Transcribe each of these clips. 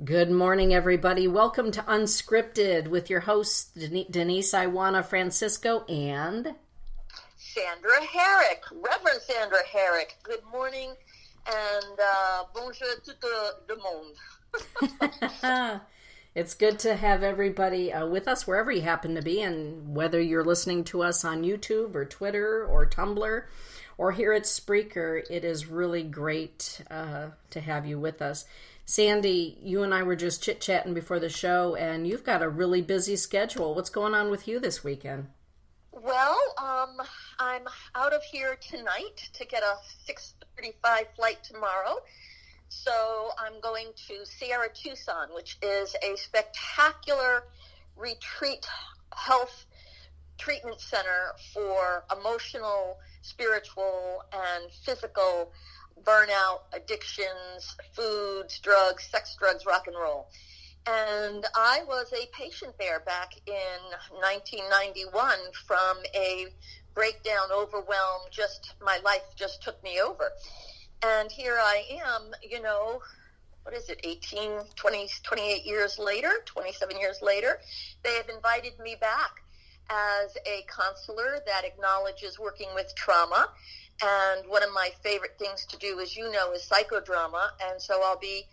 Good morning, everybody. Welcome to Unscripted with your hosts, Denise Iwana Francisco and Sandra Herrick, Reverend Sandra Herrick. Good morning and bonjour tout le monde. It's good to have everybody with us wherever you happen to be, and whether you're listening to us on YouTube or Twitter or Tumblr or here at Spreaker, it is really great to have you with us. Sandy, you and I were just chit-chatting before the show, and you've got a really busy schedule. What's going on with you this weekend? Well, I'm out of here tonight to get a 6:35 flight tomorrow. So I'm going to Sierra Tucson, which is a spectacular retreat health treatment center for emotional, spiritual, and physical burnout, addictions, foods, drugs, sex, drugs, rock and roll. And I was a patient there back in 1991 from a breakdown, overwhelm, my life just took me over. And here I am, 28 years later, 27 years later, they have invited me back as a counselor that acknowledges working with trauma. And one of my favorite things to do, as you know, is psychodrama. And so I'll be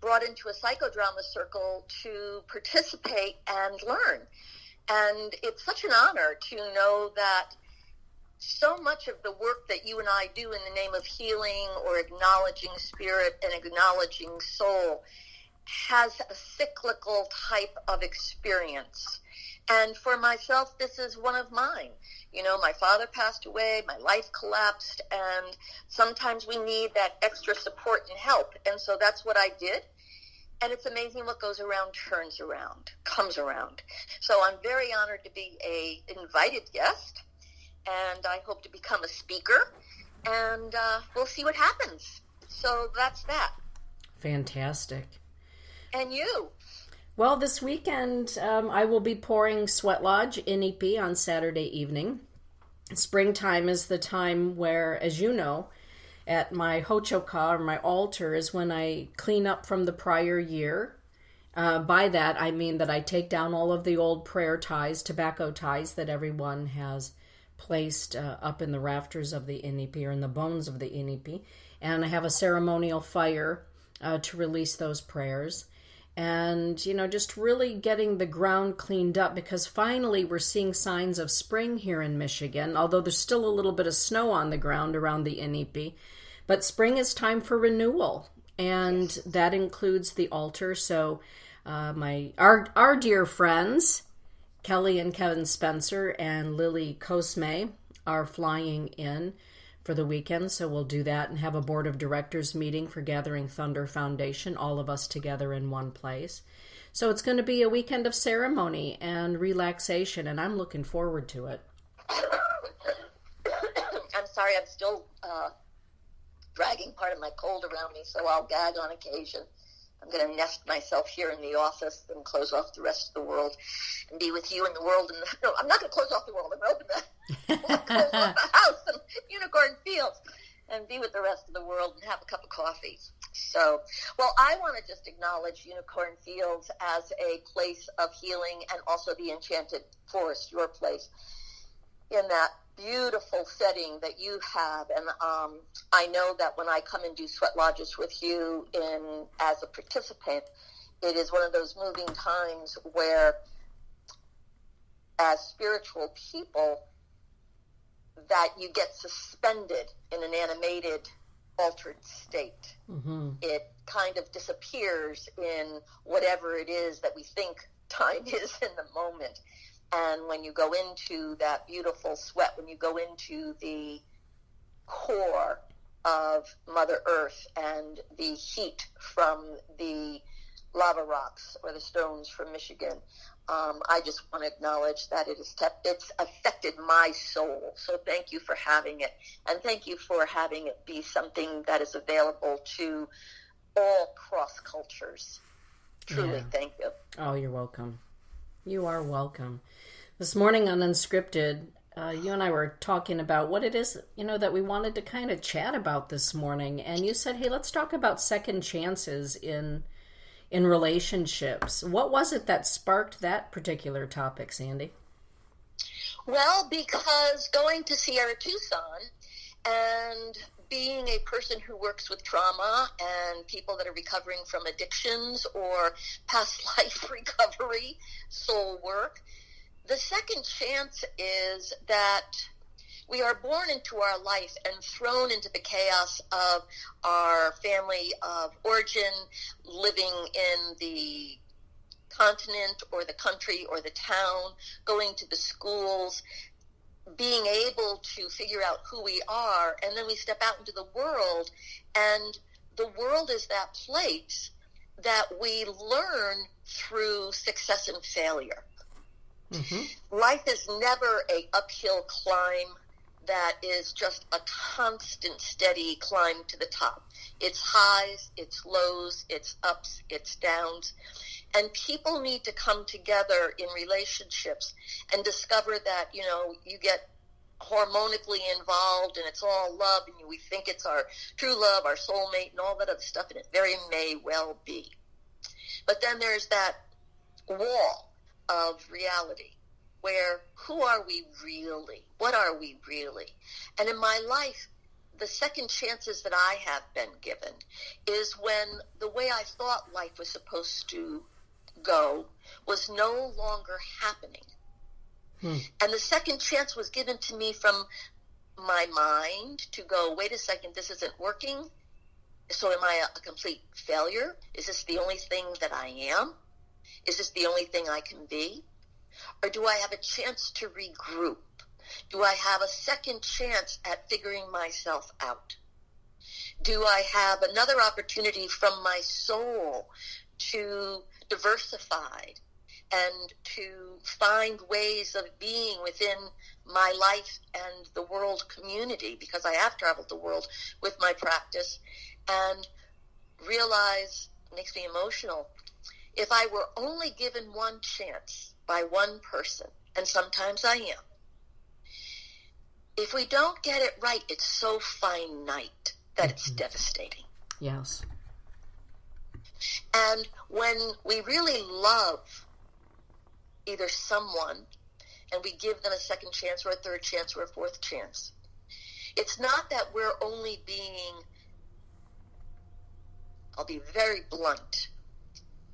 brought into a psychodrama circle to participate and learn. And it's such an honor to know that so much of the work that you and I do in the name of healing or acknowledging spirit and acknowledging soul has a cyclical type of experience. And for myself, this is one of mine. My father passed away, my life collapsed, and sometimes we need that extra support and help. And so that's what I did. And it's amazing what goes around, turns around, comes around. So I'm very honored to be an invited guest, and I hope to become a speaker, and we'll see what happens. So that's that. Fantastic. And you? Well, this weekend I will be pouring Sweat Lodge in EP on Saturday evening. Springtime is the time where, as you know, at my hochoka, or my altar, is when I clean up from the prior year. By that, I mean that I take down all of the old prayer ties, tobacco ties that everyone has placed up in the rafters of the NEP or in the bones of the NEP. And I have a ceremonial fire to release those prayers. And, just really getting the ground cleaned up, because finally we're seeing signs of spring here in Michigan, although there's still a little bit of snow on the ground around the NEP. But spring is time for renewal, and that includes the altar. So our dear friends, Kelly and Kevin Spencer and Lily Cosme, are flying in for the weekend, so we'll do that and have a board of directors meeting for Gathering Thunder Foundation, all of us together in one place. So it's going to be a weekend of ceremony and relaxation, and I'm looking forward to it. I'm sorry, I'm still dragging part of my cold around me, so I'll gag on occasion. I'm going to nest myself here in the office and close off the rest of the world and be with you in the world. No, I'm not going to close off the world. I'm going to open close off the house and Unicorn Fields and be with the rest of the world and have a cup of coffee. So, well, I want to just acknowledge Unicorn Fields as a place of healing, and also the Enchanted Forest, your place, in that beautiful setting that you have. And I know that when I come and do sweat lodges with you as a participant, it is one of those moving times where, as spiritual people, that you get suspended in an animated, altered state. Mm-hmm. It kind of disappears in whatever it is that we think time is in the moment. And when you go into that beautiful sweat, when you go into the core of Mother Earth and the heat from the lava rocks or the stones from Michigan, I just want to acknowledge that it's affected my soul. So thank you for having it. And thank you for having it be something that is available to all cross cultures. Truly, Thank you. Oh, you're welcome. You are welcome. This morning on Unscripted, you and I were talking about what it is, that we wanted to kind of chat about this morning. And you said, hey, let's talk about second chances in in relationships. What was it that sparked that particular topic, Sandy? Well, because going to Sierra Tucson and being a person who works with trauma and people that are recovering from addictions or past life recovery, soul work, the second chance is that we are born into our life and thrown into the chaos of our family of origin, living in the continent or the country or the town, going to the schools, being able to figure out who we are, and then we step out into the world, and the world is that place that we learn through success and failure. Mm-hmm. Life is never an uphill climb that is just a constant, steady climb to the top. It's highs, it's lows, it's ups, it's downs. And people need to come together in relationships and discover that, you know, you get hormonically involved and it's all love and we think it's our true love, our soulmate and all that other stuff, and it very may well be. But then there's that wall of reality where who are we really? What are we really? And in my life, the second chances that I have been given is when the way I thought life was supposed to go was no longer happening. And the second chance was given to me from my mind to go, wait a second, this isn't working. So am I a complete failure? Is this the only thing that I am? Is this the only thing I can be? Or do I have a chance to regroup? Do I have a second chance at figuring myself out? Do I have another opportunity from my soul to diversify and to find ways of being within my life and the world community, because I have traveled the world with my practice, and realize, it makes me emotional, if I were only given one chance by one person, and sometimes I am, if we don't get it right, it's so finite that it's devastating. Yes. And when we really love either someone and we give them a second chance or a third chance or a fourth chance, it's not that we're only being, I'll be very blunt,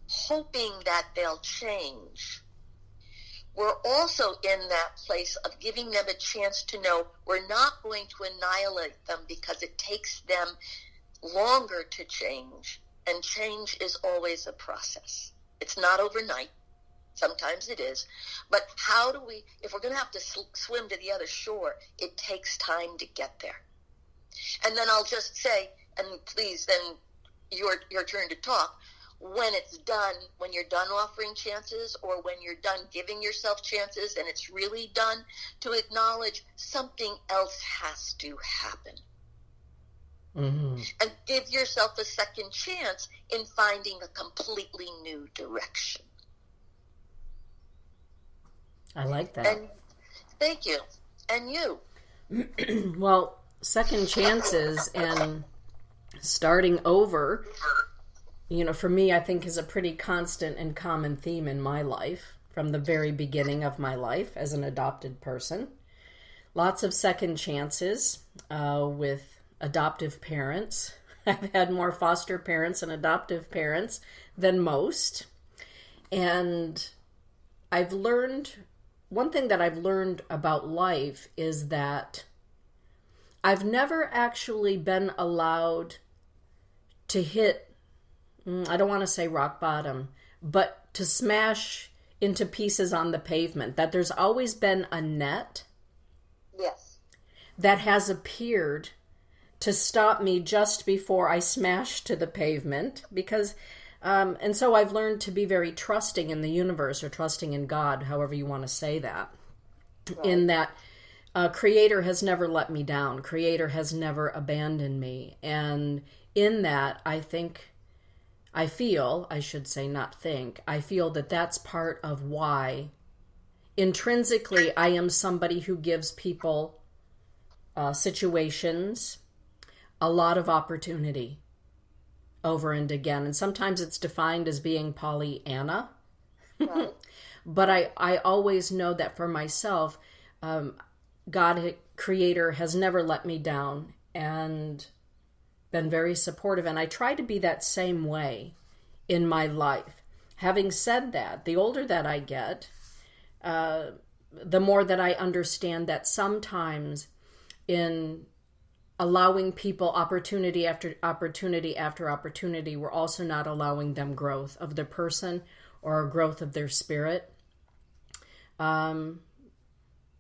hoping that they'll change. We're also in that place of giving them a chance to know we're not going to annihilate them because it takes them longer to change, and change is always a process. It's not overnight. Sometimes it is. But how do we, if we're going to have to swim to the other shore, it takes time to get there. And then I'll just say, and please, then your turn to talk, when it's done, when you're done offering chances or when you're done giving yourself chances and it's really done, to acknowledge something else has to happen. Mm-hmm. And give yourself a second chance in finding a completely new direction. I like that. And thank you. And you? Well, second chances and starting over, you know, for me, I think is a pretty constant and common theme in my life from the very beginning of my life as an adopted person. Lots of second chances with adoptive parents. I've had more foster parents and adoptive parents than most. And I've learned, one thing that I've learned about life is that I've never actually been allowed to hit, I don't want to say rock bottom, but to smash into pieces on the pavement. That there's always been a net that has appeared to stop me just before I smash to the pavement. Because, and so I've learned to be very trusting in the universe, or trusting in God, however you want to say that. Right. In that Creator has never let me down. Creator has never abandoned me. And in that, I feel that that's part of why intrinsically I am somebody who gives people situations a lot of opportunity. over and again. And sometimes it's defined as being Pollyanna. Right. But I always know that for myself, God, Creator, has never let me down and been very supportive. And I try to be that same way in my life. Having said that, the older that I get, the more that I understand that sometimes in allowing people opportunity after opportunity after opportunity, we're also not allowing them growth of their person or growth of their spirit.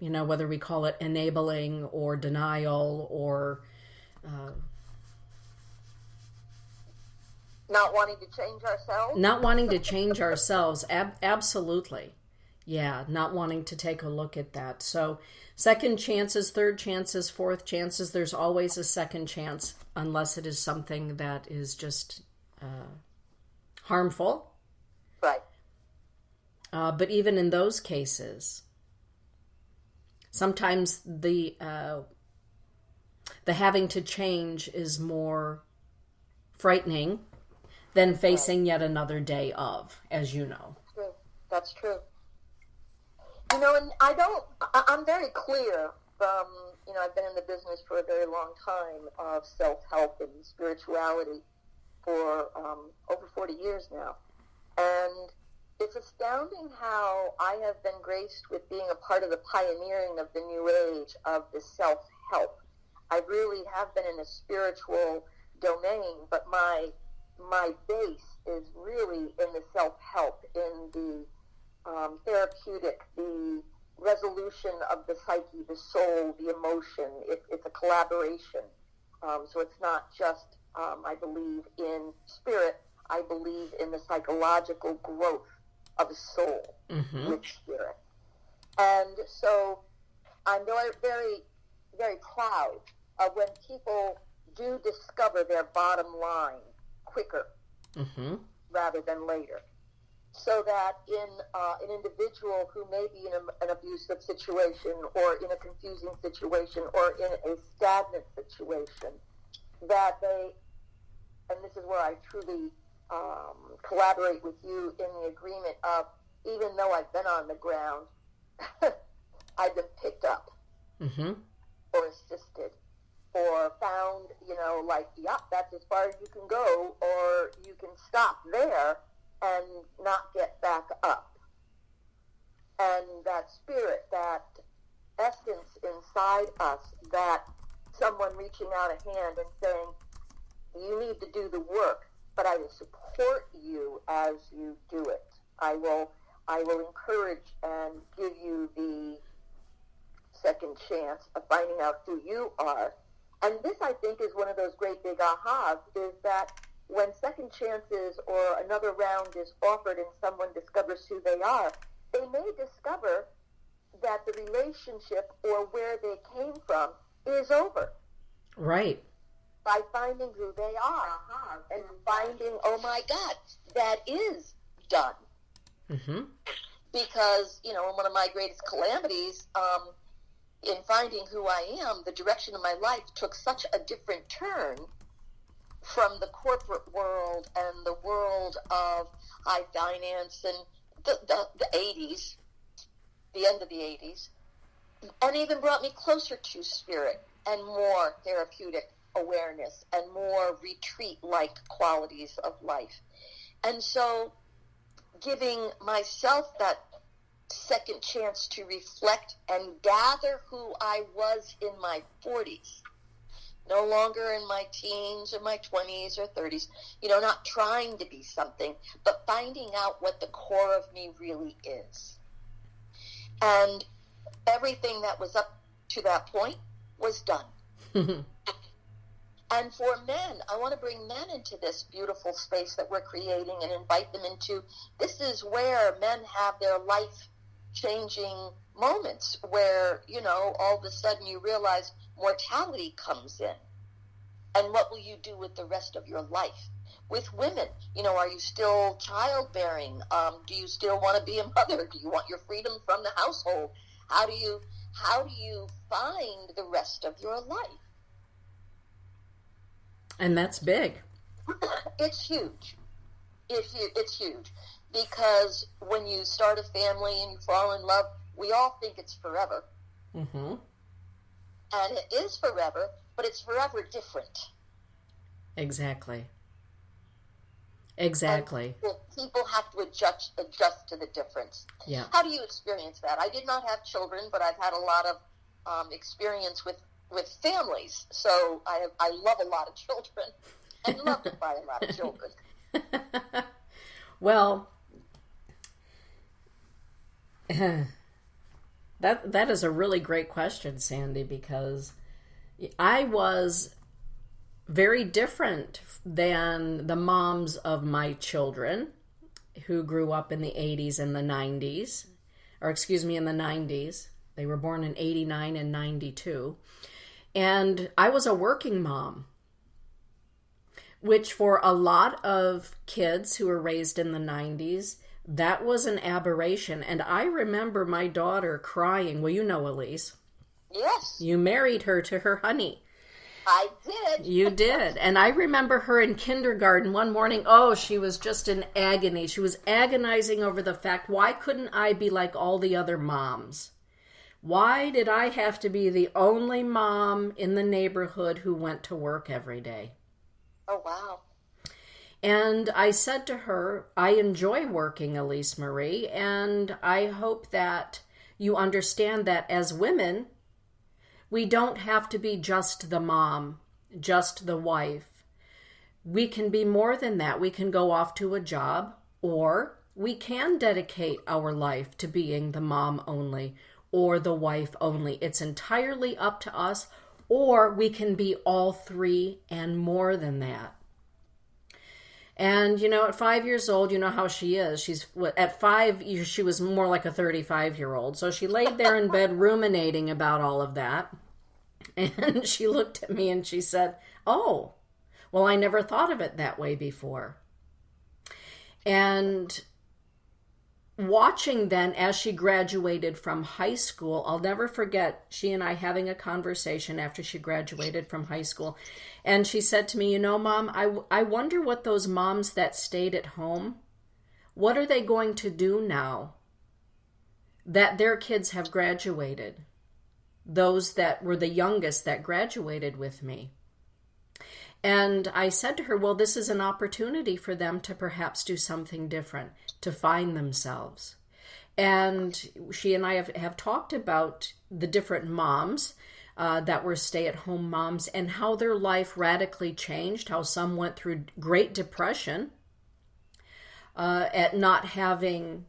Whether we call it enabling or denial or not wanting to change ourselves. Not wanting to change ourselves, absolutely. Yeah, not wanting to take a look at that. So second chances, third chances, fourth chances, there's always a second chance unless it is something that is just harmful. Right. But even in those cases, sometimes the having to change is more frightening than facing yet another day of, as you know. True. That's true. And I'm very clear from, I've been in the business for a very long time of self-help and spirituality for over 40 years now. And it's astounding how I have been graced with being a part of the pioneering of the new age of the self-help. I really have been in a spiritual domain, but my base is really in the self-help, in the therapeutic, the resolution of the psyche, the soul, the emotion. It's a collaboration. So it's not just, I believe in spirit. I believe in the psychological growth of a soul with spirit. And so I'm very, very, very proud of when people do discover their bottom line quicker rather than later. So that in an individual who may be in an abusive situation or in a confusing situation or in a stagnant situation, that they, and this is where I truly collaborate with you in the agreement of, even though I've been on the ground, I've been picked up or assisted or found, that's as far as you can go, or you can stop there and not get back up. And that spirit, that essence inside us, that someone reaching out a hand and saying, you need to do the work, but I will support you as you do it. I will encourage and give you the second chance of finding out who you are. And this, I think, is one of those great big ahas, is that when second chances or another round is offered and someone discovers who they are, they may discover that the relationship or where they came from is over. Right. By finding who they are and finding, oh my God, that is done. Because, in one of my greatest calamities, in finding who I am, the direction of my life took such a different turn from the corporate world and the world of high finance and the 80s, the end of the 80s, and even brought me closer to spirit and more therapeutic awareness and more retreat-like qualities of life. And so giving myself that second chance to reflect and gather who I was in my 40s, no longer in my teens or my 20s or 30s, not trying to be something, but finding out what the core of me really is. And everything that was up to that point was done. And for men, I want to bring men into this beautiful space that we're creating and invite them into. This is where men have their life-changing moments where, all of a sudden you realize mortality comes in. And what will you do with the rest of your life? With women, are you still childbearing? Do you still want to be a mother? Do you want your freedom from the household? How do you find the rest of your life? And that's big. It's huge. It's huge. Because when you start a family and you fall in love, we all think it's forever. Mm-hmm. And it is forever, but it's forever different. Exactly. And people have to adjust to the difference. Yeah. How do you experience that? I did not have children, but I've had a lot of experience with families. So I love a lot of children and love to buy a lot of children. Well, that is a really great question, Sandy, because I was very different than the moms of my children who grew up in the 80s and the 90s, or excuse me, in the 90s. They were born in 89 and 92. And I was a working mom, which for a lot of kids who were raised in the 90s, that was an aberration. And I remember my daughter crying. Well, you know Elise. Yes. You married her to her honey. I did. You did. And I remember her in kindergarten one morning. Oh, she was just in agony. She was agonizing over the fact, why couldn't I be like all the other moms? Why did I have to be the only mom in the neighborhood who went to work every day? Oh, wow. And I said to her, I enjoy working, Elise Marie, and I hope that you understand that as women, we don't have to be just the mom, just the wife. We can be more than that. We can go off to a job, or we can dedicate our life to being the mom only or the wife only. It's entirely up to us, or we can be all three and more than that. And, at 5 years old, you know how she is. At 5, she was more like a 35-year-old. So she laid there in bed ruminating about all of that. And she looked at me and she said, oh, well, I never thought of it that way before. And watching then as she graduated from high school, I'll never forget she and I having a conversation after she graduated from high school. And she said to me, Mom, I wonder what those moms that stayed at home, what are they going to do now that their kids have graduated? Those that were the youngest that graduated with me. And I said to her, well, this is an opportunity for them to perhaps do something different, to find themselves. And she and I have talked about the different moms that were stay-at-home moms and how their life radically changed, how some went through Great Depression at not having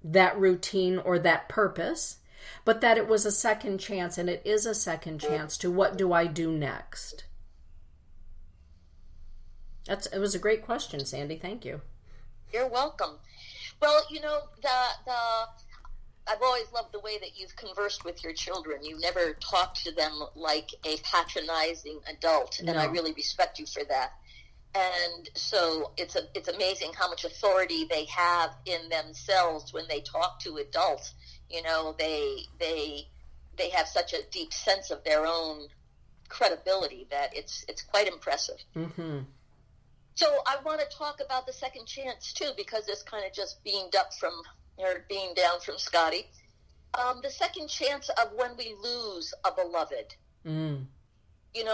that routine or that purpose, but that it was a second chance, and it is a second chance to what do I do next? It was a great question, Sandy. Thank you. You're welcome. Well, I've always loved the way that you've conversed with your children. You never talk to them like a patronizing adult, and I really respect you for that. And so it's amazing how much authority they have in themselves when they talk to adults. They have such a deep sense of their own credibility that it's quite impressive. Mm-hmm. So I want to talk about the second chance too, because it's kind of just beamed down from Scotty. The second chance of when we lose a beloved. Mm.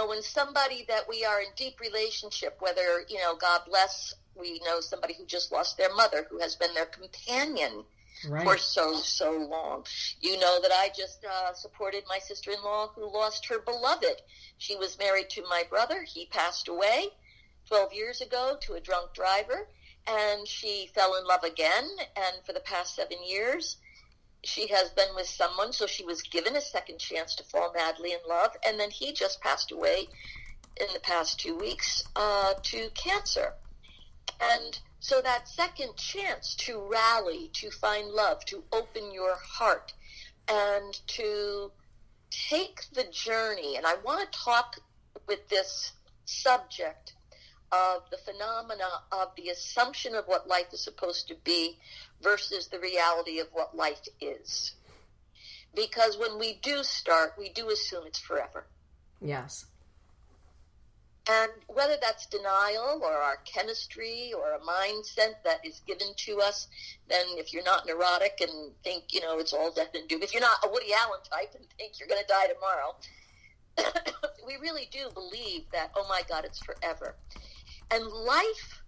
When somebody that we are in deep relationship, whether, God bless, we know somebody who just lost their mother, who has been their companion for so long. You know that I just supported my sister-in-law who lost her beloved. She was married to my brother. He passed away 12 years ago to a drunk driver, and she fell in love again, and for the past 7 years, she has been with someone, so she was given a second chance to fall madly in love, and then he just passed away in the past 2 weeks to cancer. And so that second chance to rally, to find love, to open your heart, and to take the journey, and I want to talk with this subject of the phenomena of the assumption of what life is supposed to be versus the reality of what life is. Because when we do start, we do assume it's forever. Yes. And whether that's denial or our chemistry or a mindset that is given to us, then if you're not neurotic and think, it's all death and doom, if you're not a Woody Allen type and think you're going to die tomorrow, we really do believe that, oh my God, it's forever. And life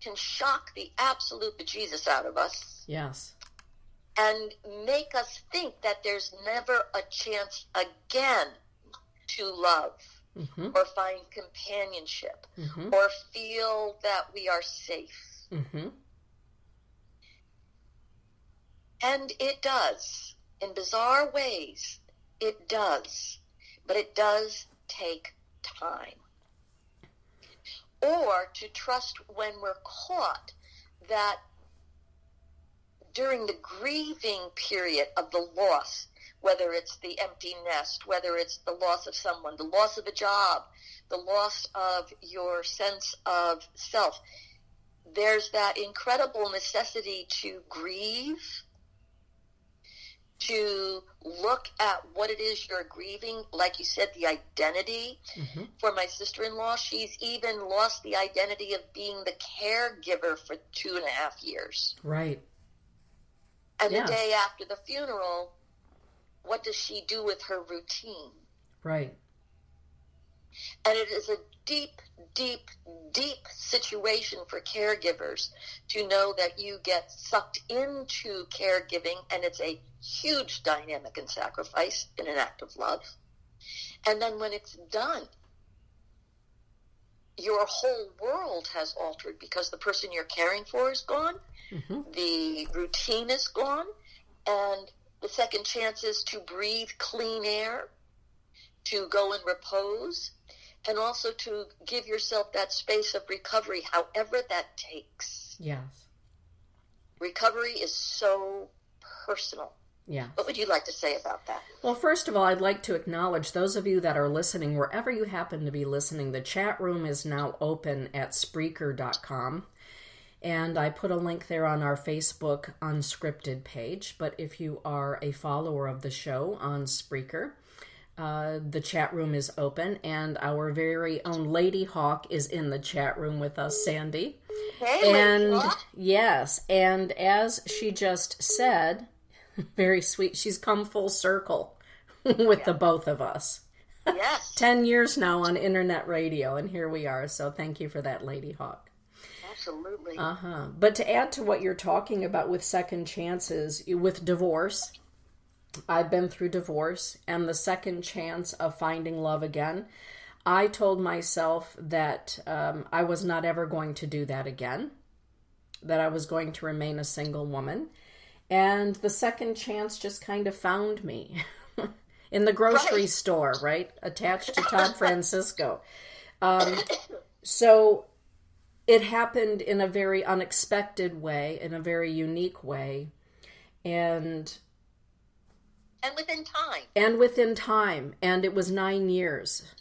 can shock the absolute bejesus out of us. Yes. And make us think that there's never a chance again to love. Mm-hmm. Or find companionship, mm-hmm. or feel that we are safe. Mm-hmm. And it does. In bizarre ways, it does. But it does take time. Or to trust when we're caught that during the grieving period of the loss, whether it's the empty nest, whether it's the loss of someone, the loss of a job, the loss of your sense of self, there's that incredible necessity to grieve, to look at what it is you're grieving, like you said, the identity. Mm-hmm. For my sister-in-law, she's even lost the identity of being the caregiver for 2.5 years. Right. And the day after the funeral, what does she do with her routine? Right. And it is a deep, deep, deep situation for caregivers to know that you get sucked into caregiving, and it's a huge dynamic and sacrifice in an act of love. And then when it's done, your whole world has altered because the person you're caring for is gone, mm-hmm. the routine is gone, and the second chance is to breathe clean air, to go and repose, and also to give yourself that space of recovery, however that takes. Yes. Recovery is so personal. Yeah. What would you like to say about that? Well, first of all, I'd like to acknowledge those of you that are listening, wherever you happen to be listening. The chat room is now open at Spreaker.com. And I put a link there on our Facebook Unscripted page. But if you are a follower of the show on Spreaker, the chat room is open. And our very own Lady Hawk is in the chat room with us, Sandy. Hey, and Lady Hawk. Yes, and as she just said, very sweet, she's come full circle with the both of us. Yes. 10 years now on internet radio, and here we are. So thank you for that, Lady Hawk. Absolutely. But to add to what you're talking about with second chances, with divorce, I've been through divorce, and the second chance of finding love again, I told myself that I was not ever going to do that again, that I was going to remain a single woman. And the second chance just kind of found me in the grocery store, right? Attached to Todd Francisco. So it happened in a very unexpected way, in a very unique way. And within time. And within time. And it was 9 years.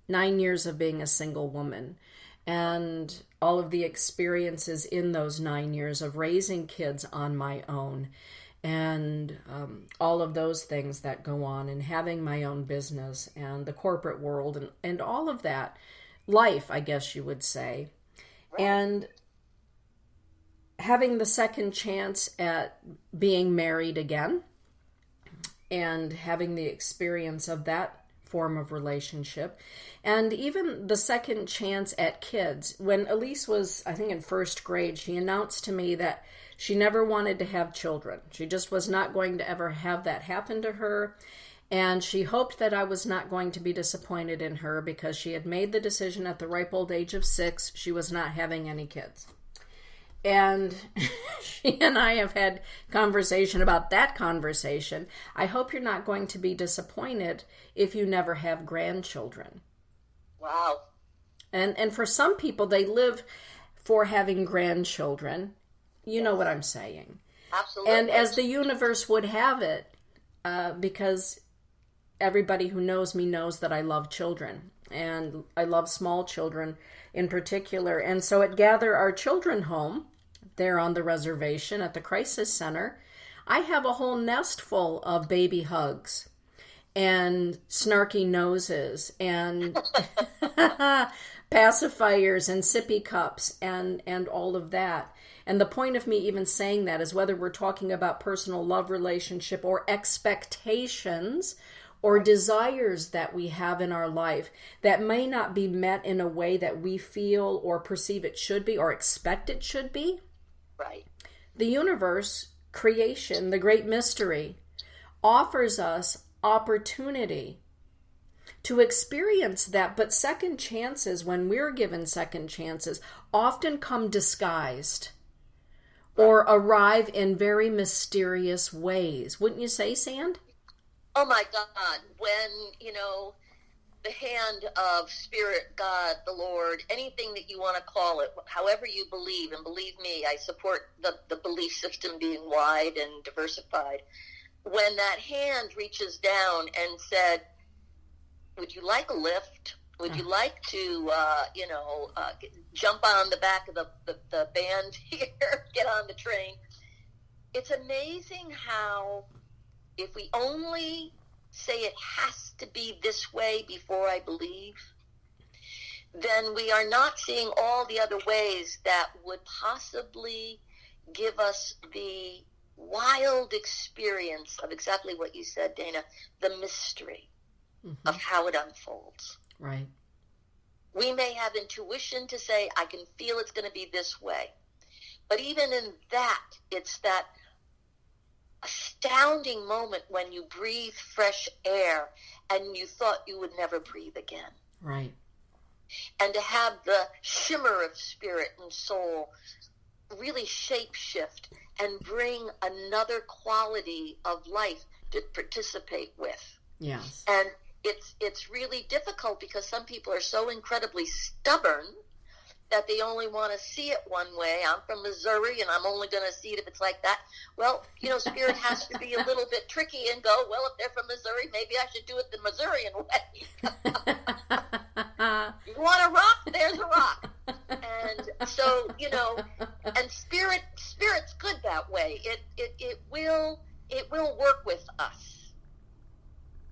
9 years of being a single woman. And all of the experiences in those 9 years of raising kids on my own. And all of those things that go on. And having my own business. And the corporate world. And all of that. Life, I guess you would say. Right. And having the second chance at being married again. And having the experience of that form of relationship. And even the second chance at kids. When Elise was, I think, in first grade, she announced to me that she never wanted to have children. She just was not going to ever have that happen to her. And she hoped that I was not going to be disappointed in her because she had made the decision at the ripe old age of 6, she was not having any kids. And she and I have had conversation about that conversation. I hope you're not going to be disappointed if you never have grandchildren. Wow. And for some people, they live for having grandchildren. You know what I'm saying. Absolutely. And as the universe would have it, because everybody who knows me knows that I love children. And I love small children in particular. And so at Gather Our Children Home, there on the reservation at the Crisis Center, I have a whole nest full of baby hugs. and snarky noses and pacifiers and sippy cups and all of that. And the point of me even saying that is whether we're talking about personal love relationship or expectations or desires that we have in our life that may not be met in a way that we feel or perceive it should be or expect it should be. Right. The universe, creation, the great mystery, offers us opportunity to experience that. But second chances, when we're given second chances, often come disguised or arrive in very mysterious ways. Wouldn't you say, Sand? Oh my God, when, the hand of Spirit, God, the Lord, anything that you want to call it, however you believe, and believe me, I support the belief system being wide and diversified. When that hand reaches down and said, would you like a lift? Would you like to, jump on the back of the band here, get on the train? It's amazing how if we only say it has to be this way before I believe, then we are not seeing all the other ways that would possibly give us the wild experience of exactly what you said, Dana, the mystery of how it unfolds. Right. We may have intuition to say, I can feel it's going to be this way. But even in that, it's that astounding moment when you breathe fresh air and you thought you would never breathe again. Right. And to have the shimmer of spirit and soul really shape shift and bring another quality of life to participate with. Yes. And it's really difficult because some people are so incredibly stubborn that they only want to see it one way. I'm from Missouri, and I'm only going to see it if it's like that. Well, Spirit has to be a little bit tricky and go, well, if they're from Missouri, maybe I should do it the Missourian way. You want a rock? There's a rock. And so, and Spirit's good that way. It will work with us.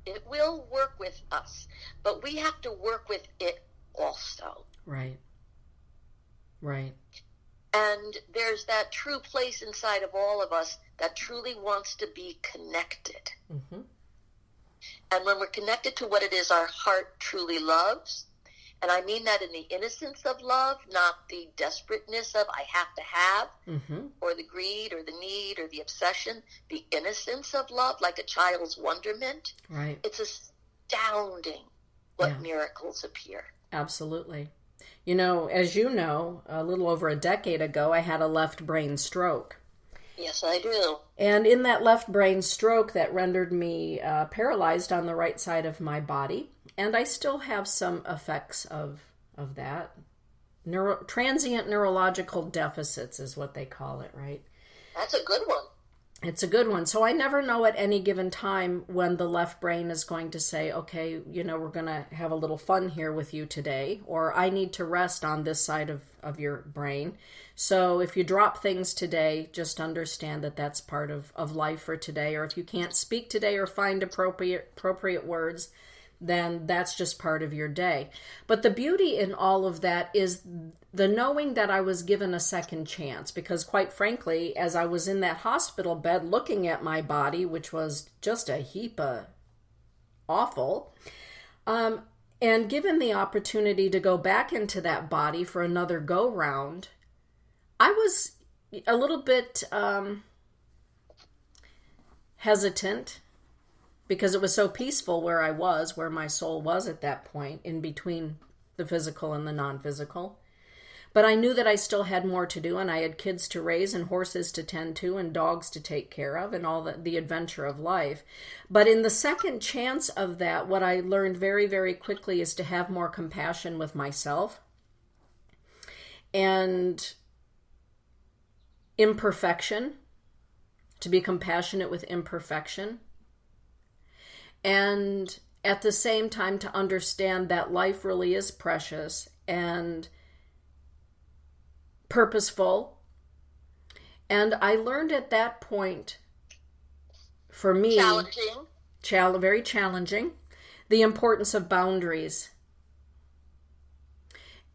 It will work with us. But we have to work with it also. Right. Right. And there's that true place inside of all of us that truly wants to be connected. Mm-hmm. And when we're connected to what it is our heart truly loves, and I mean that in the innocence of love, not the desperateness of I have to have, or the greed or the need or the obsession, the innocence of love, like a child's wonderment. Right. It's astounding what miracles appear. Absolutely. As you know, a little over a decade ago, I had a left brain stroke. Yes, I do. And in that left brain stroke, that rendered me paralyzed on the right side of my body. And I still have some effects of that. Transient neurological deficits is what they call it, right? That's a good one. It's a good one. So I never know at any given time when the left brain is going to say, okay, we're going to have a little fun here with you today, or I need to rest on this side of your brain. So if you drop things today, just understand that that's part of life for today. Or if you can't speak today or find appropriate words, then that's just part of your day. But the beauty in all of that is the knowing that I was given a second chance, because quite frankly, as I was in that hospital bed looking at my body, which was just a heap of awful, and given the opportunity to go back into that body for another go-round, I was a little bit hesitant, because it was so peaceful where I was, where my soul was at that point, in between the physical and the non-physical. But I knew that I still had more to do, and I had kids to raise and horses to tend to and dogs to take care of and all the adventure of life. But in the second chance of that, what I learned very, very quickly is to have more compassion with myself and imperfection, to be compassionate with imperfection. And at the same time, to understand that life really is precious and purposeful. And I learned at that point, for me, very challenging. The importance of boundaries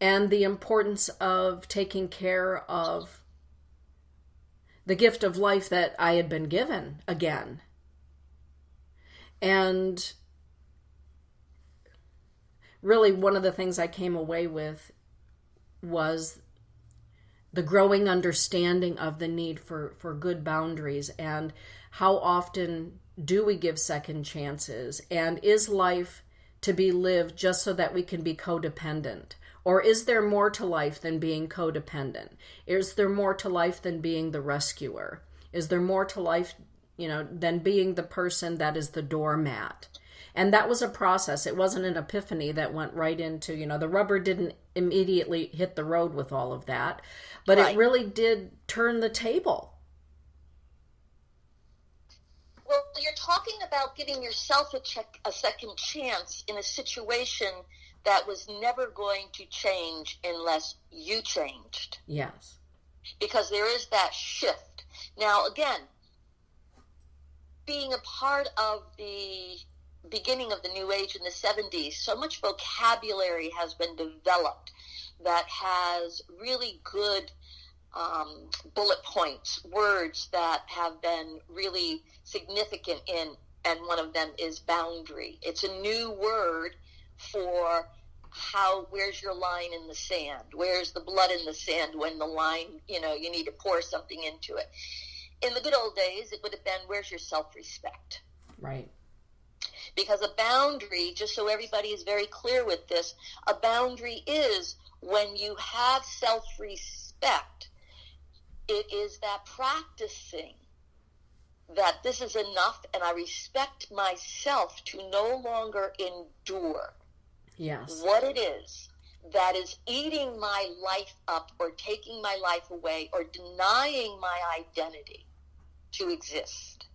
and the importance of taking care of the gift of life that I had been given again. And really, one of the things I came away with was the growing understanding of the need for good boundaries, and how often do we give second chances, and is life to be lived just so that we can be codependent? Or is there more to life than being codependent? Is there more to life than being the rescuer? Is there more to life, than being the person that is the doormat? And that was a process. It wasn't an epiphany that went right into, the rubber didn't immediately hit the road with all of that, but It really did turn the table. Well, you're talking about giving yourself a second chance in a situation that was never going to change unless you changed. Yes. Because there is that shift. Now, again, being a part of the beginning of the New Age in the 70s, so much vocabulary has been developed that has really good bullet points, words that have been really significant and one of them is boundary. It's a new word for where's your line in the sand? Where's the blood in the sand when the line, you need to pour something into it? In the good old days, it would have been, where's your self-respect? Right. Because a boundary, just so everybody is very clear with this, a boundary is when you have self-respect, it is that practicing that this is enough and I respect myself to no longer endure what it is that is eating my life up or taking my life away or denying my identity to exist.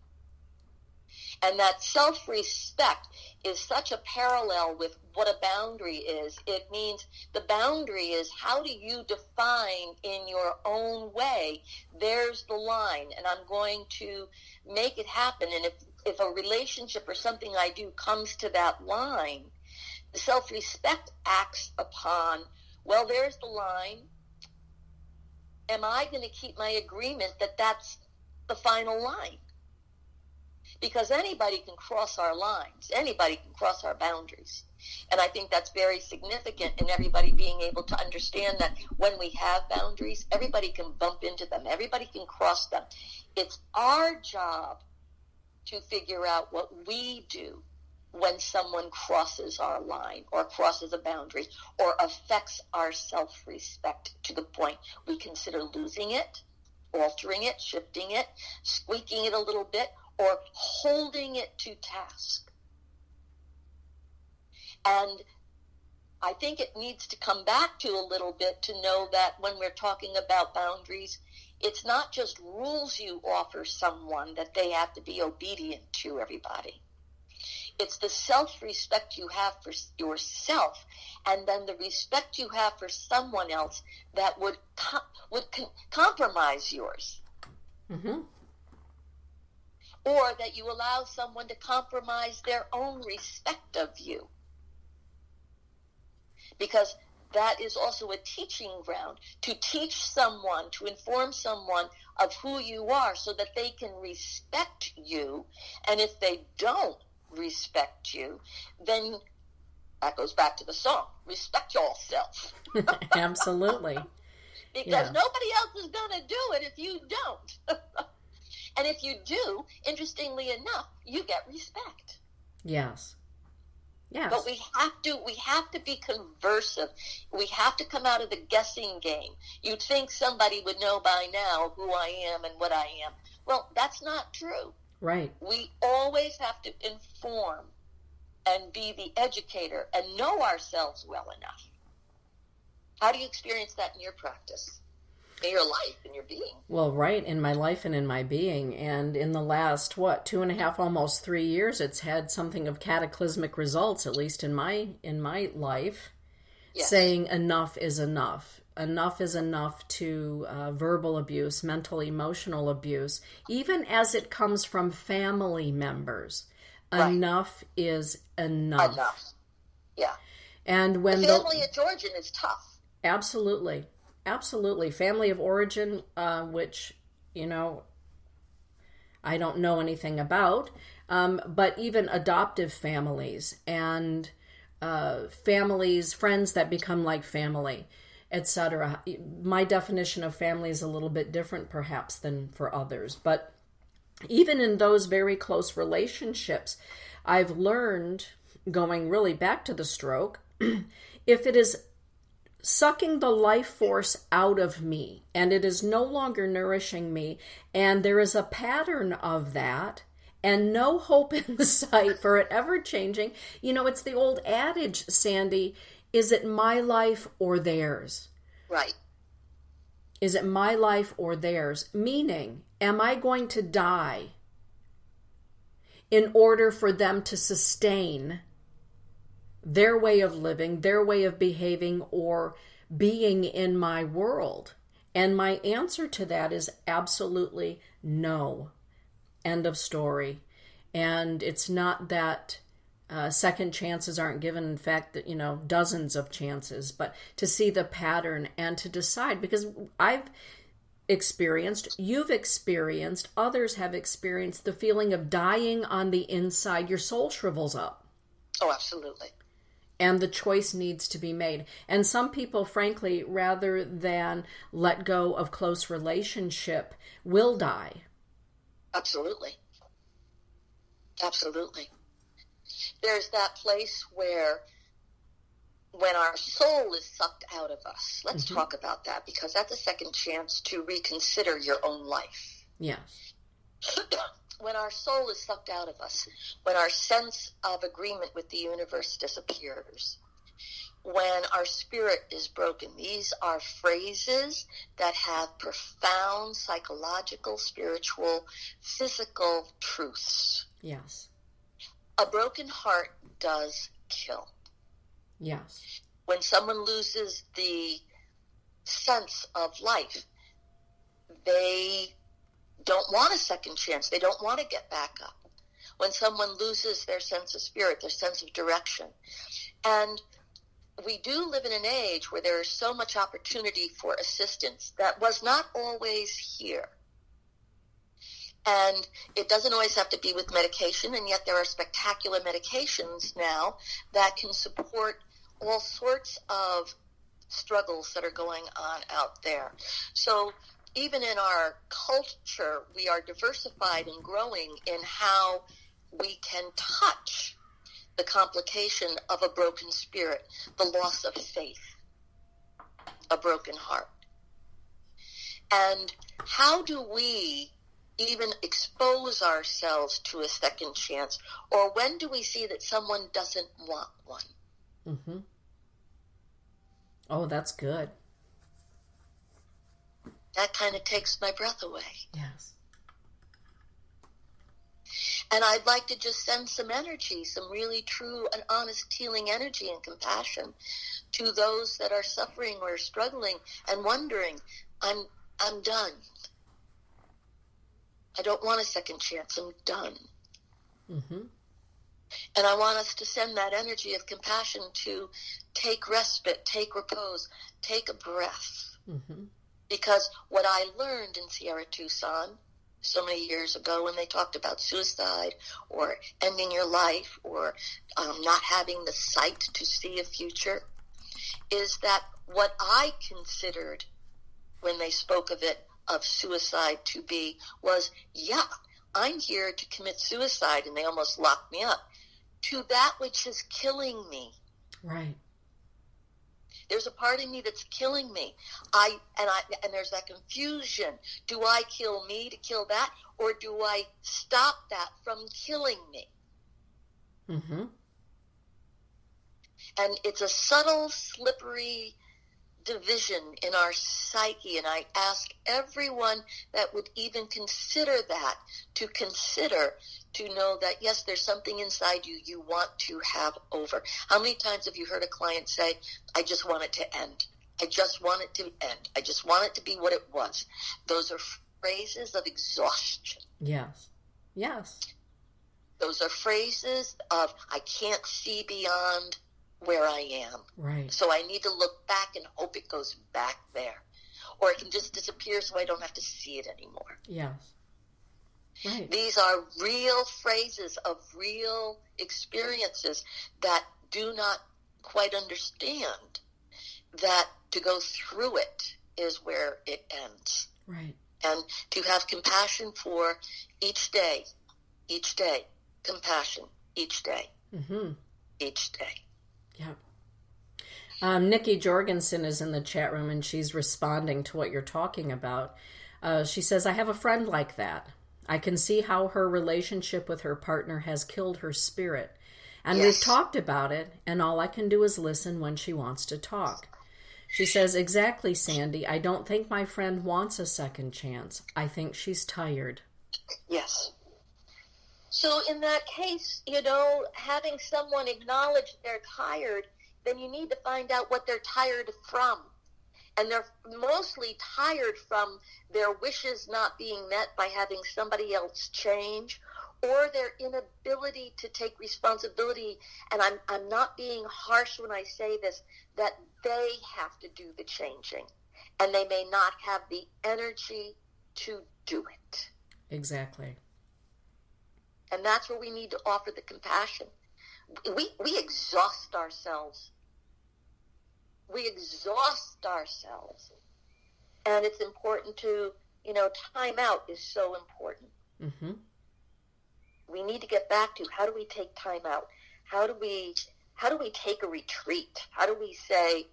And that self-respect is such a parallel with what a boundary is. It means the boundary is, how do you define in your own way, there's the line, and I'm going to make it happen. And if a relationship or something I do comes to that line, the self-respect acts upon, well, there's the line. Am I going to keep my agreement that that's the final line? Because anybody can cross our lines. Anybody can cross our boundaries. And I think that's very significant in everybody being able to understand that when we have boundaries, everybody can bump into them. Everybody can cross them. It's our job to figure out what we do when someone crosses our line or crosses a boundary or affects our self-respect to the point we consider losing it, altering it, shifting it, squeaking it a little bit, or holding it to task. And I think it needs to come back to a little bit to know that when we're talking about boundaries, it's not just rules you offer someone that they have to be obedient to, everybody. It's the self-respect you have for yourself, and then the respect you have for someone else that would compromise yours. Mm-hmm. Or that you allow someone to compromise their own respect of you. Because that is also a teaching ground, to teach someone, to inform someone of who you are so that they can respect you. And if they don't respect you, then that goes back to the song, respect yourself. Absolutely. Because nobody else is going to do it if you don't. And if you do, interestingly enough, you get respect. Yes. Yes. But we have to be conversive. We have to come out of the guessing game. You'd think somebody would know by now who I am and what I am. Well, that's not true. Right. We always have to inform and be the educator and know ourselves well enough. How do you experience that in your practice? In your life, in your being? Well, right, in my life and in my being. And in the last, 2.5, almost 3 years, it's had something of cataclysmic results, at least in my life, saying enough is enough. Enough is enough to verbal abuse, mental, emotional abuse, even as it comes from family members. Right. Enough is enough. Enough. Yeah. And when the family of origin is tough. Absolutely. Absolutely. Family of origin, which, I don't know anything about, but even adoptive families and families, friends that become like family, etc. My definition of family is a little bit different perhaps than for others, but even in those very close relationships, I've learned, going really back to the stroke, if it is sucking the life force out of me and it is no longer nourishing me, and there is a pattern of that and no hope in sight for it ever changing, it's the old adage, Sandy, is it my life or theirs? Right. Is it my life or theirs? Meaning, am I going to die in order for them to sustain their way of living, their way of behaving, or being in my world? And my answer to that is absolutely no. End of story. And it's not that second chances aren't given. In fact, that dozens of chances, but to see the pattern and to decide, because I've experienced, you've experienced, others have experienced the feeling of dying on the inside. Your soul shrivels up. Oh, absolutely. And the choice needs to be made. And some people, frankly, rather than let go of close relationship, will die. Absolutely. Absolutely. There's that place where when our soul is sucked out of us, let's talk about that, because that's a second chance to reconsider your own life. Yes. When our soul is sucked out of us, when our sense of agreement with the universe disappears, when our spirit is broken, these are phrases that have profound psychological, spiritual, physical truths. Yes. A broken heart does kill. Yes. When someone loses the sense of life, they don't want a second chance. They don't want to get back up. When someone loses their sense of spirit, their sense of direction. And we do live in an age where there is so much opportunity for assistance that was not always here. And it doesn't always have to be with medication, and yet there are spectacular medications now that can support all sorts of struggles that are going on out there. So even in our culture, we are diversified and growing in how we can touch the complication of a broken spirit, the loss of faith, a broken heart. And how do we even expose ourselves to a second chance? Or when do we see that someone doesn't want one? Mm-hmm. Oh, that's good. That kind of takes my breath away. Yes. And I'd like to just send some energy, some really true and honest healing energy and compassion to those that are suffering or struggling and wondering, I'm done. I don't want a second chance. I'm done. Mm-hmm. And I want us to send that energy of compassion to take respite, take repose, take a breath. Mm-hmm. Because what I learned in Sierra Tucson so many years ago when they talked about suicide or ending your life or not having the sight to see a future is that what I considered when they spoke of it, of suicide to be, was, yeah, I'm here to commit suicide, and they almost locked me up, to that which is killing me. Right. There's a part of me that's killing me. And there's that confusion. Do I kill me to kill that, or do I stop that from killing me? Mm-hmm. And it's a subtle, slippery division in our psyche, and I ask everyone that would even consider that to know that, yes, there's something inside you want to have over. How many times have you heard a client say, I just want it to end. I just want it to end. I just want it to be what it was. Those are phrases of exhaustion. Yes. Yes. Those are phrases of, I can't see beyond where I am. Right. So I need to look back and hope it goes back there. Or it can just disappear so I don't have to see it anymore. Yes. Right. These are real phrases of real experiences that do not quite understand that to go through it is where it ends. Right. And to have compassion for each day, compassion each day, each day. Yeah. Nikki Jorgensen is in the chat room, and she's responding to what you're talking about. She says, I have a friend like that. I can see how her relationship with her partner has killed her spirit. And Yes. we've talked about it, and all I can do is listen when she wants to talk. She says, exactly, Sandy. I don't think my friend wants a second chance. I think she's tired. Yes. So in that case, having someone acknowledge they're tired, then you need to find out what they're tired from. And they're mostly tired from their wishes not being met by having somebody else change, or their inability to take responsibility. And I'm not being harsh when I say this, that they have to do the changing. And they may not have the energy to do it. Exactly. And that's where we need to offer the compassion. We exhaust ourselves. We exhaust ourselves. And it's important to, time out is so important. Mm-hmm. We need to get back to, how do we take time out? How do we take a retreat? How do we say,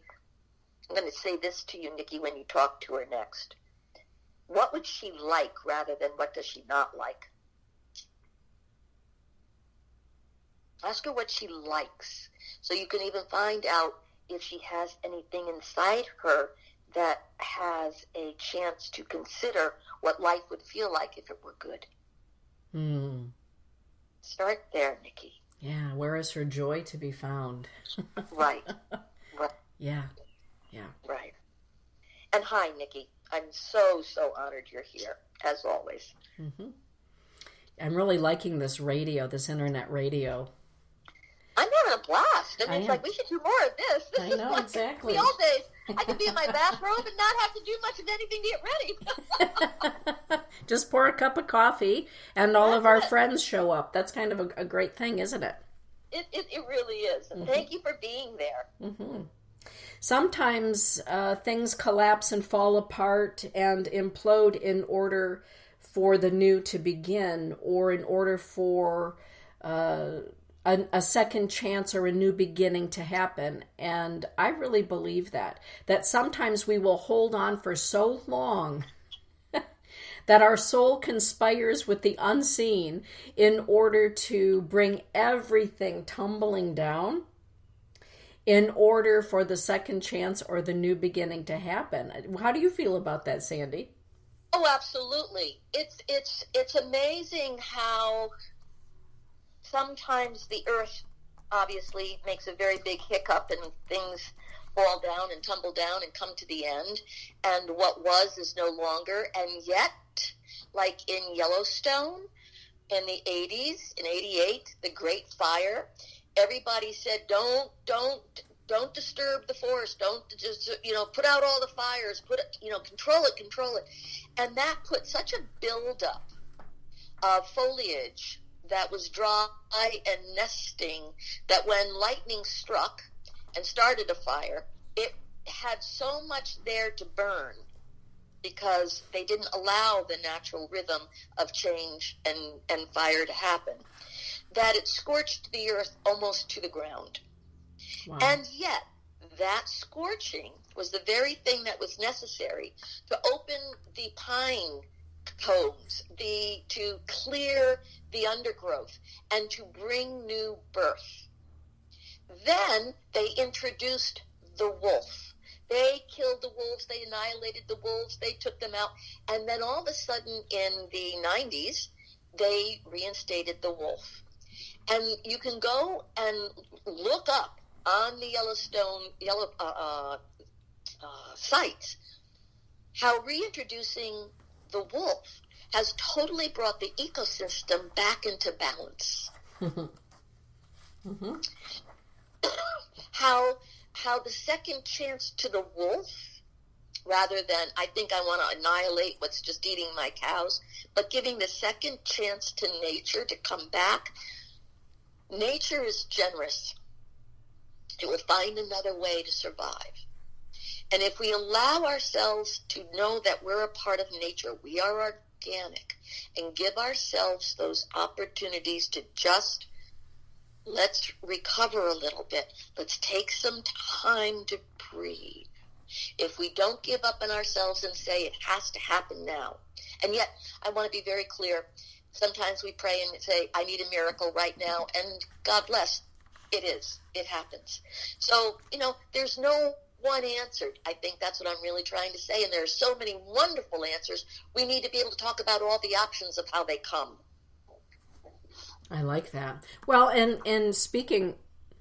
I'm going to say this to you, Nikki, when you talk to her next. What would she like rather than what does she not like? Ask her what she likes, so you can even find out if she has anything inside her that has a chance to consider what life would feel like if it were good. Start there, Nikki. Yeah, where is her joy to be found? Right. Yeah. Right. And hi, Nikki. I'm so honored you're here, as always. Mm-hmm. I'm really liking this radio, this internet radio. I'm having a blast. I mean, it's like, we should do more of this. I know, like exactly. the old days. I could be in my bathrobe and not have to do much of anything to get ready. Just pour a cup of coffee and all of our friends show up. That's kind of a great thing, isn't it? It really is. And thank you for being there. Mm-hmm. Sometimes things collapse and fall apart and implode in order for the new to begin, or in order for a second chance or a new beginning to happen. And I really believe that sometimes we will hold on for so long that our soul conspires with the unseen in order to bring everything tumbling down, in order for the second chance or the new beginning to happen. How do you feel about that, Sandy? Oh, absolutely. It's amazing how sometimes the earth obviously makes a very big hiccup and things fall down and tumble down and come to the end, and what was is no longer. And yet, like in Yellowstone in the 80s, in 88, the Great Fire, everybody said, don't disturb the forest. Don't just, put out all the fires, control it. And that put such a buildup of foliage that was dry and nesting that when lightning struck and started a fire, it had so much there to burn because they didn't allow the natural rhythm of change and fire to happen, that it scorched the earth almost to the ground. Wow. And yet, that scorching was the very thing that was necessary to open the pine cones, to clear the undergrowth, and to bring new birth. Then they introduced the wolf. They killed the wolves, they annihilated the wolves, they took them out, and then all of a sudden in the 90s, they reinstated the wolf. And you can go and look up on the Yellowstone sites how reintroducing the wolf has totally brought the ecosystem back into balance. Mm-hmm. How the second chance to the wolf, rather than I think I want to annihilate what's just eating my cows, but giving the second chance to nature to come back. Nature is generous. It will find another way to survive. And if we allow ourselves to know that we're a part of nature, we are organic, and give ourselves those opportunities to just, let's recover a little bit. Let's take some time to breathe. If we don't give up on ourselves and say it has to happen now. And yet, I want to be very clear. Sometimes we pray and say, I need a miracle right now. And God bless, it is. It happens. So, there's no one answer. I think that's what I'm really trying to say. And there are so many wonderful answers. We need to be able to talk about all the options of how they come. I like that. Well, and speaking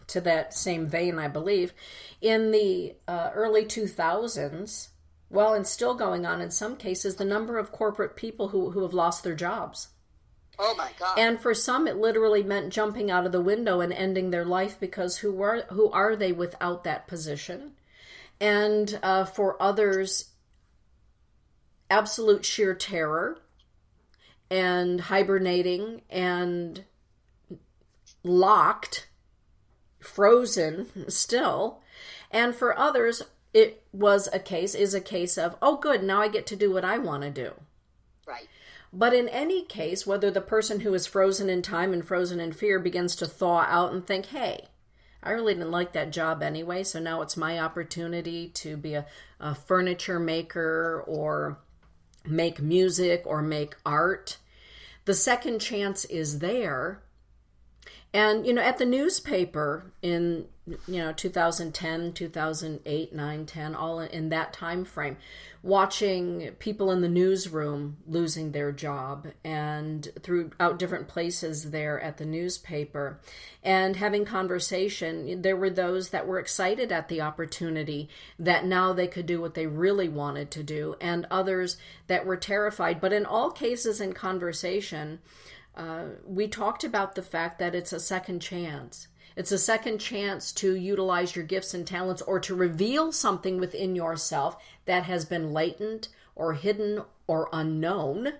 to that same vein, I believe, in the early 2000s, well, and still going on in some cases, the number of corporate people who have lost their jobs. Oh, my God. And for some, it literally meant jumping out of the window and ending their life, because who are they without that position? And for others, absolute sheer terror and hibernating and locked, frozen still. And for others, it is a case of, oh, good, now I get to do what I want to do. Right. But in any case, whether the person who is frozen in time and frozen in fear begins to thaw out and think, hey, I really didn't like that job anyway, so now it's my opportunity to be a furniture maker or make music or make art. The second chance is there. And, at the newspaper in, 2010, 2008, 9, 10, all in that time frame, watching people in the newsroom losing their job and throughout different places there at the newspaper and having conversation, there were those that were excited at the opportunity that now they could do what they really wanted to do, and others that were terrified. But in all cases in conversation, we talked about the fact that it's a second chance. It's a second chance to utilize your gifts and talents, or to reveal something within yourself that has been latent or hidden or unknown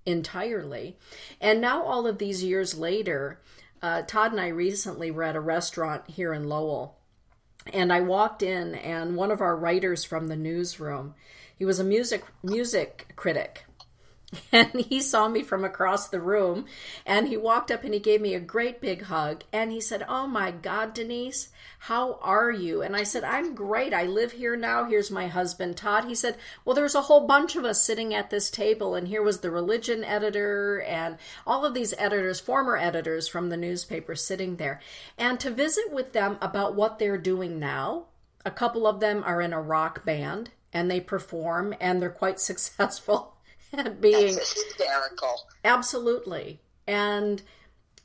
entirely. And now all of these years later, Todd and I recently were at a restaurant here in Lowell. And I walked in, and one of our writers from the newsroom, he was a music critic. And he saw me from across the room, and he walked up and he gave me a great big hug. And he said, oh my God, Denise, how are you? And I said, I'm great. I live here now. Here's my husband, Todd. He said, well, there's a whole bunch of us sitting at this table. And here was the religion editor and all of these editors, former editors from the newspaper sitting there. And to visit with them about what they're doing now. A couple of them are in a rock band and they perform, and they're quite successful. Being that's hysterical. Absolutely. And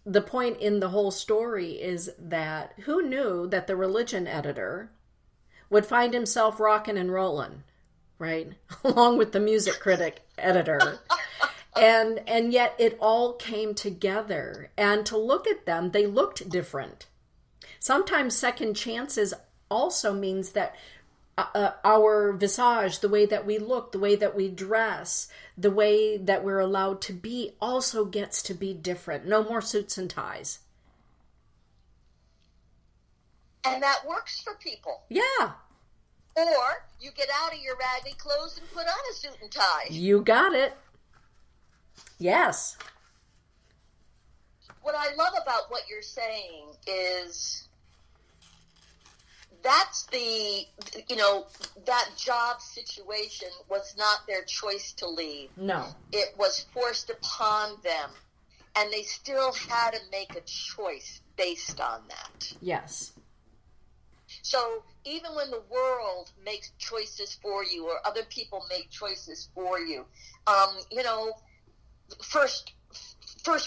the point in the whole story is that who knew that the religion editor would find himself rocking and rolling, right? Along with the music critic editor. And yet it all came together. And to look at them, they looked different. Sometimes second chances also means that our visage, the way that we look, the way that we dress, the way that we're allowed to be also gets to be different. No more suits and ties. And that works for people. Yeah. Or you get out of your raggedy clothes and put on a suit and tie. You got it. Yes. What I love about what you're saying is that's that job situation was not their choice to leave. No. It was forced upon them, and they still had to make a choice based on that. Yes. So even when the world makes choices for you, or other people make choices for you, first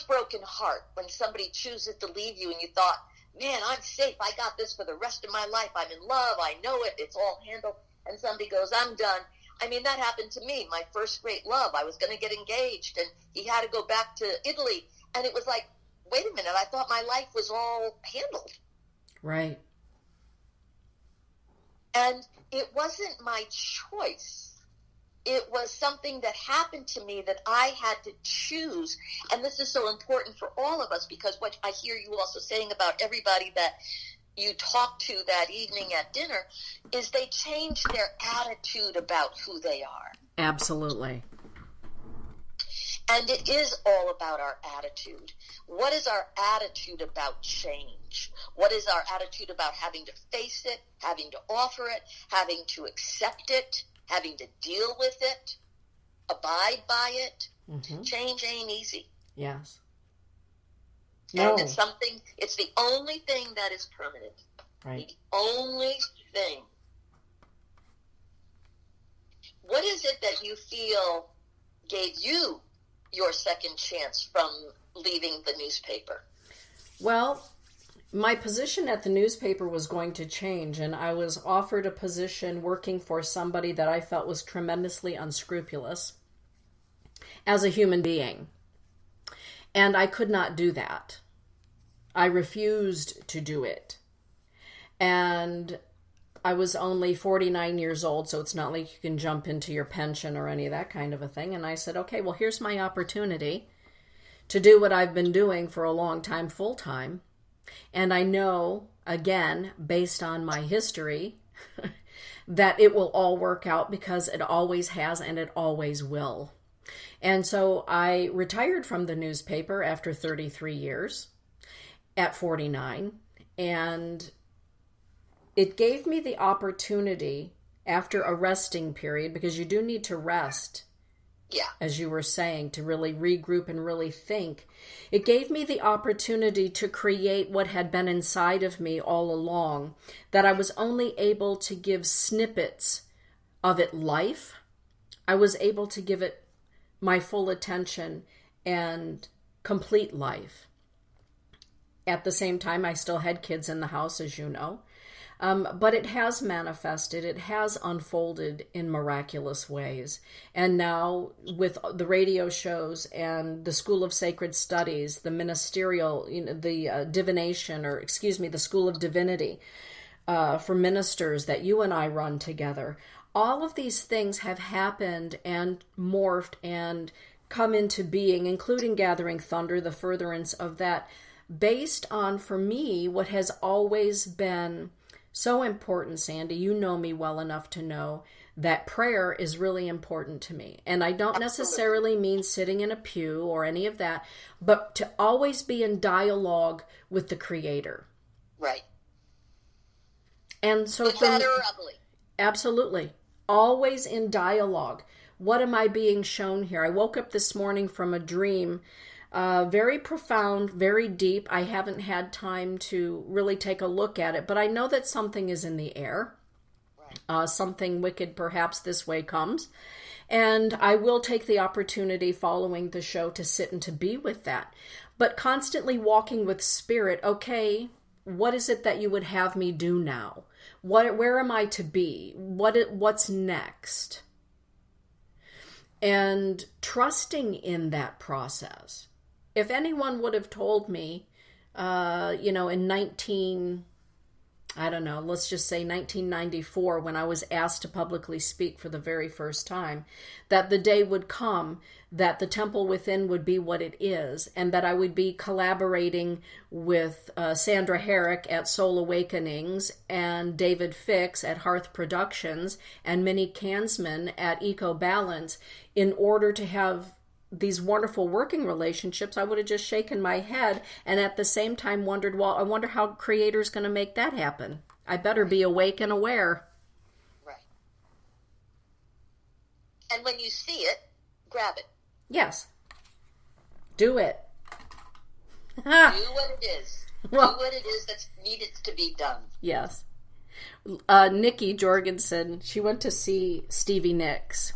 broken heart, when somebody chooses to leave you and you thought, man, I'm safe. I got this for the rest of my life. I'm in love. I know it. It's all handled. And somebody goes, I'm done. I mean, that happened to me. My first great love. I was going to get engaged, and he had to go back to Italy. And it was like, wait a minute, I thought my life was all handled. Right. And it wasn't my choice. It was something that happened to me that I had to choose. And this is so important for all of us, because what I hear you also saying about everybody that you talk to that evening at dinner is they change their attitude about who they are. Absolutely. And it is all about our attitude. What is our attitude about change? What is our attitude about having to face it, having to offer it, having to accept it, having to deal with it, abide by it? Mm-hmm. Change ain't easy. Yes. No. And it's the only thing that is permanent. Right. The only thing. What is it that you feel gave you your second chance from leaving the newspaper? Well, my position at the newspaper was going to change, and I was offered a position working for somebody that I felt was tremendously unscrupulous as a human being. And I could not do that. I refused to do it. And I was only 49 years old, so it's not like you can jump into your pension or any of that kind of a thing. And I said, okay, well, here's my opportunity to do what I've been doing for a long time, full time. And I know, again, based on my history, that it will all work out, because it always has and it always will. And so I retired from the newspaper after 33 years at 49. And it gave me the opportunity after a resting period, because you do need to rest. Yeah. As you were saying, to really regroup and really think. It gave me the opportunity to create what had been inside of me all along, that I was only able to give snippets of it life. I was able to give it my full attention and complete life. At the same time, I still had kids in the house, as you know. But it has manifested, it has unfolded in miraculous ways. And now with the radio shows and the School of Sacred Studies, the ministerial, the divination, the School of Divinity for ministers that you and I run together, all of these things have happened and morphed and come into being, including Gathering Thunder, the furtherance of that, based on, for me, what has always been so important, Sandy. You know me well enough to know that prayer is really important to me. And I don't necessarily mean sitting in a pew or any of that, but to always be in dialogue with the Creator. Right. And so good, bad, or ugly. Absolutely. Always in dialogue. What am I being shown here? I woke up this morning from a dream, very profound, very deep. I haven't had time to really take a look at it, but I know that something is in the air. Right. Something wicked perhaps this way comes. And I will take the opportunity following the show to sit and to be with that. But constantly walking with Spirit, okay, what is it that you would have me do now? Where am I to be? What's next? And trusting in that process. If anyone would have told me, in let's just say 1994, when I was asked to publicly speak for the very first time, that the day would come that the Temple Within would be what it is, and that I would be collaborating with Sandra Herrick at Soul Awakenings and David Fix at Hearth Productions and Minnie Kansman at Eco Balance in order to have these wonderful working relationships, I would have just shaken my head and at the same time wondered, well, I wonder how Creator's going to make that happen. I better be awake and aware. Right. And when you see it, grab it. Yes. Do it. Do what it is. Well, do what it is that's needed to be done. Yes. Nikki Jorgensen, she went to see Stevie Nicks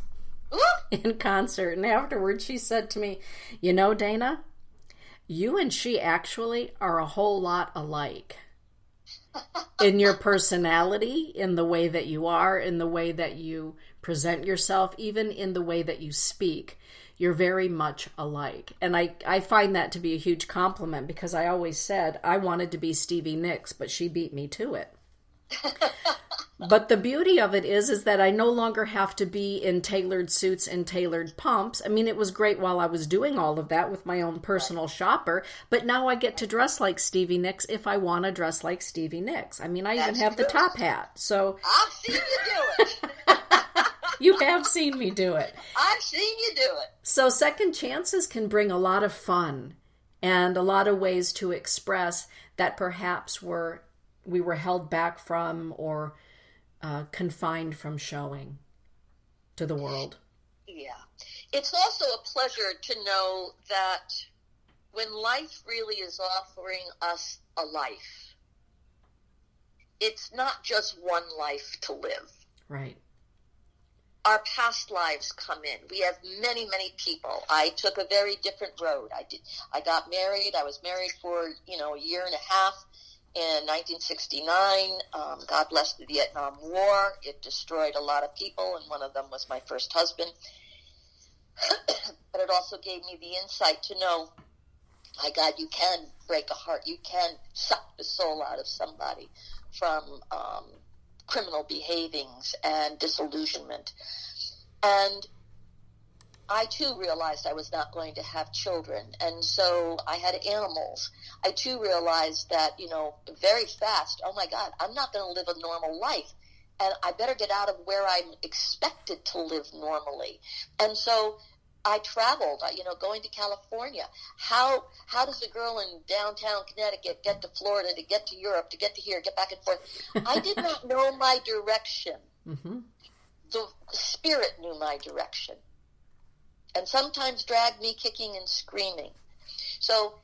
in concert, and afterwards she said to me, Dana, you and she actually are a whole lot alike. in your personality, in the way that you are, in the way that you present yourself, even in the way that you speak. You're very much alike. And I find that to be a huge compliment, because I always said I wanted to be Stevie Nicks, but she beat me to it. But the beauty of it is that I no longer have to be in tailored suits and tailored pumps. I mean, it was great while I was doing all of that with my own personal shopper, but now I get to dress like Stevie Nicks if I want to dress like Stevie Nicks. I mean, I even have the top hat. So I've seen you do it. You have seen me do it. I've seen you do it. So second chances can bring a lot of fun and a lot of ways to express that perhaps we were held back from, or confined from showing to the world. Yeah. It's also a pleasure to know that when life really is offering us a life, it's not just one life to live. Right. Our past lives come in. We have many, many people. I took a very different road. I got married. I was married for, a year and a half. In 1969, God bless the Vietnam War. It destroyed a lot of people, and one of them was my first husband. But it also gave me the insight to know, my God, you can break a heart. You can suck the soul out of somebody from criminal behavings and disillusionment. And I, too, realized I was not going to have children, and so I had animals. I, too, realized that, very fast, oh, my God, I'm not going to live a normal life, and I better get out of where I'm expected to live normally. And so I traveled, going to California. How does a girl in downtown Connecticut get to Florida, to get to Europe, to get to here, get back and forth? I did not know my direction. Mm-hmm. The Spirit knew my direction, and sometimes dragged me kicking and screaming. So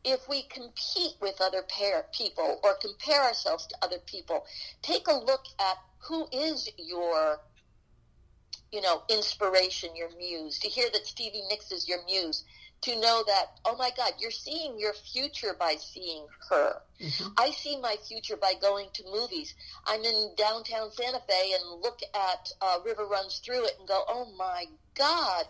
if we compete with other people or compare ourselves to other people, take a look at who is your, inspiration, your muse. To hear that Stevie Nicks is your muse, to know that, oh my God, you're seeing your future by seeing her. Mm-hmm. I see my future by going to movies. I'm in downtown Santa Fe and look at River Runs Through It and go, oh my God,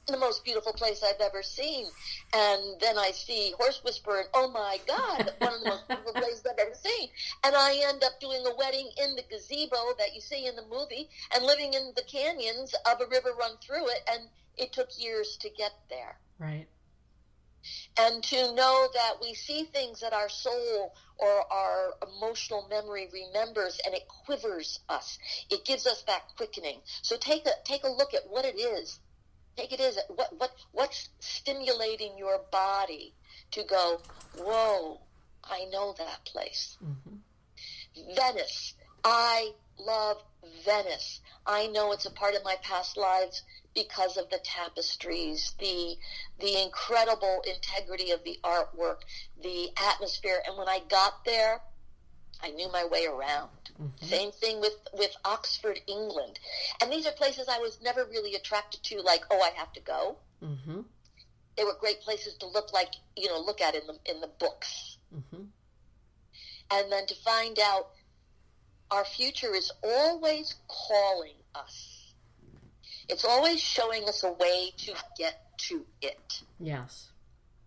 the most beautiful place I've ever seen. And then I see Horse Whisperer, and oh my God, one of the most beautiful places I've ever seen. And I end up doing a wedding in the gazebo that you see in the movie, and living in the canyons of a river run through it, and it took years to get there. Right. And to know that we see things that our soul or our emotional memory remembers, and it quivers us. It gives us that quickening. So take a look at what it is. Take it as what's stimulating your body to go, whoa, I know that place. Mm-hmm. Venice. I love Venice. I know it's a part of my past lives because of the tapestries, the incredible integrity of the artwork, the atmosphere. And when I got there, I knew my way around. Mm-hmm. Same thing with Oxford, England. And these are places I was never really attracted to, like, oh, I have to go. Mm-hmm. They were great places to look at in the books. Mm-hmm. And then to find out our future is always calling us. It's always showing us a way to get to it. Yes.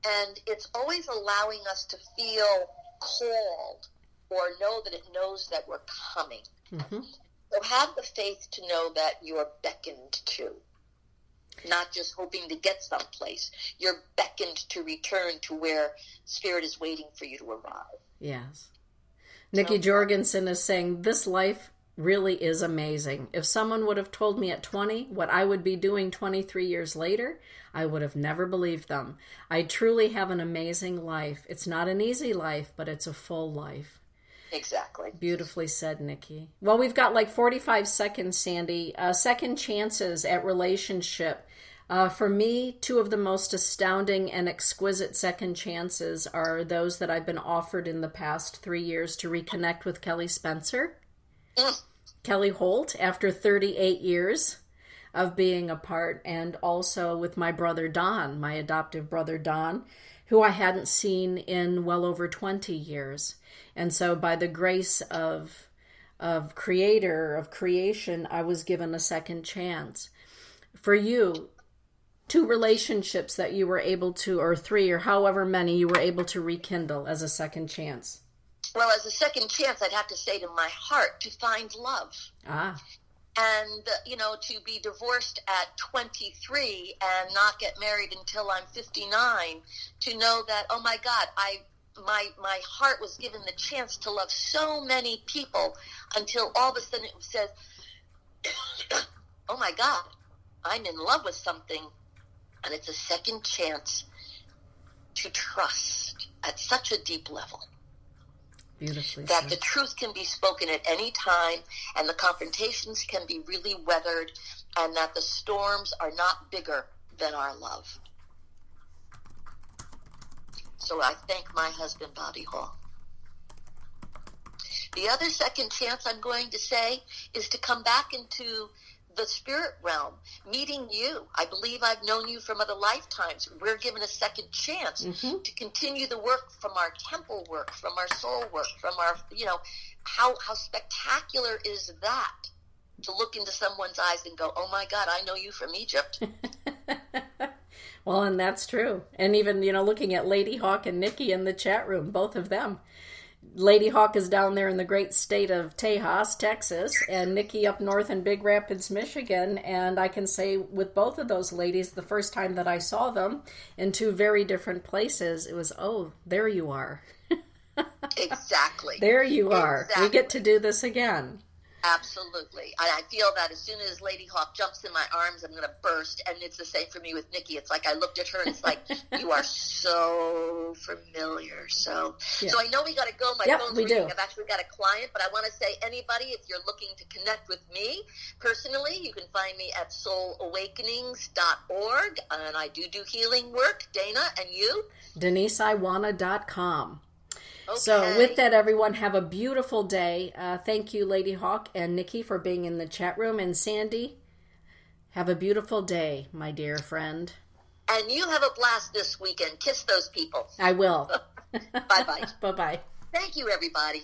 And it's always allowing us to feel called, or know that it knows that we're coming. Mm-hmm. So have the faith to know that you're beckoned to, not just hoping to get someplace. You're beckoned to return to where Spirit is waiting for you to arrive. Yes. Nikki Jorgensen is saying, this life really is amazing. If someone would have told me at 20 what I would be doing 23 years later, I would have never believed them. I truly have an amazing life. It's not an easy life, but it's a full life. Exactly. Beautifully said, Nikki. Well, we've got like 45 seconds, Sandy. Second chances at relationship. For me, two of the most astounding and exquisite second chances are those that I've been offered in the past 3 years to reconnect with Kelly Spencer. Kelly Holt, after 38 years of being apart, and also with my brother Don, my adoptive brother Don, who I hadn't seen in well over 20 years. And so by the grace of creation, I was given a second chance. For you, 2 relationships that you were able to, or 3, or however many you were able to rekindle as a second chance. Well, as a second chance, I'd have to say to my heart, to find love. And, to be divorced at 23 and not get married until I'm 59, to know that, oh my God, my heart was given the chance to love so many people until all of a sudden it says, oh my God, I'm in love with something. And it's a second chance to trust at such a deep level. Beautifully that said. The truth can be spoken at any time, and the confrontations can be really weathered, and that the storms are not bigger than our love. So I thank my husband, Bobby Hall. The other second chance I'm going to say is to come back into the spirit realm, meeting you. I believe I've known you from other lifetimes. We're given a second chance to continue the work from our temple work, from our soul work, from our, how spectacular is that? To look into someone's eyes and go, oh my God, I know you from Egypt. Well, and that's true. And even, looking at Lady Hawk and Nikki in the chat room, both of them. Lady Hawk is down there in the great state of Tejas, Texas, and Nikki up north in Big Rapids, Michigan. And I can say with both of those ladies, the first time that I saw them in 2 very different places, it was, oh, there you are. Exactly. There you are. Exactly. We get to do this again. Absolutely. I feel that as soon as Lady Hawk jumps in my arms, I'm going to burst. And it's the same for me with Nikki. It's like I looked at her and it's like, you are so familiar. So I know we got to go. My phone's ringing. I've actually got a client, but I want to say, anybody, if you're looking to connect with me personally, you can find me at soulawakenings.org. And I do healing work. Dana, and you? DeniseIwana.com. Okay. So with that, everyone, have a beautiful day. Thank you, Lady Hawk and Nikki, for being in the chat room. And Sandy, have a beautiful day, my dear friend. And you have a blast this weekend. Kiss those people. I will. Bye-bye. Bye-bye. Thank you, everybody.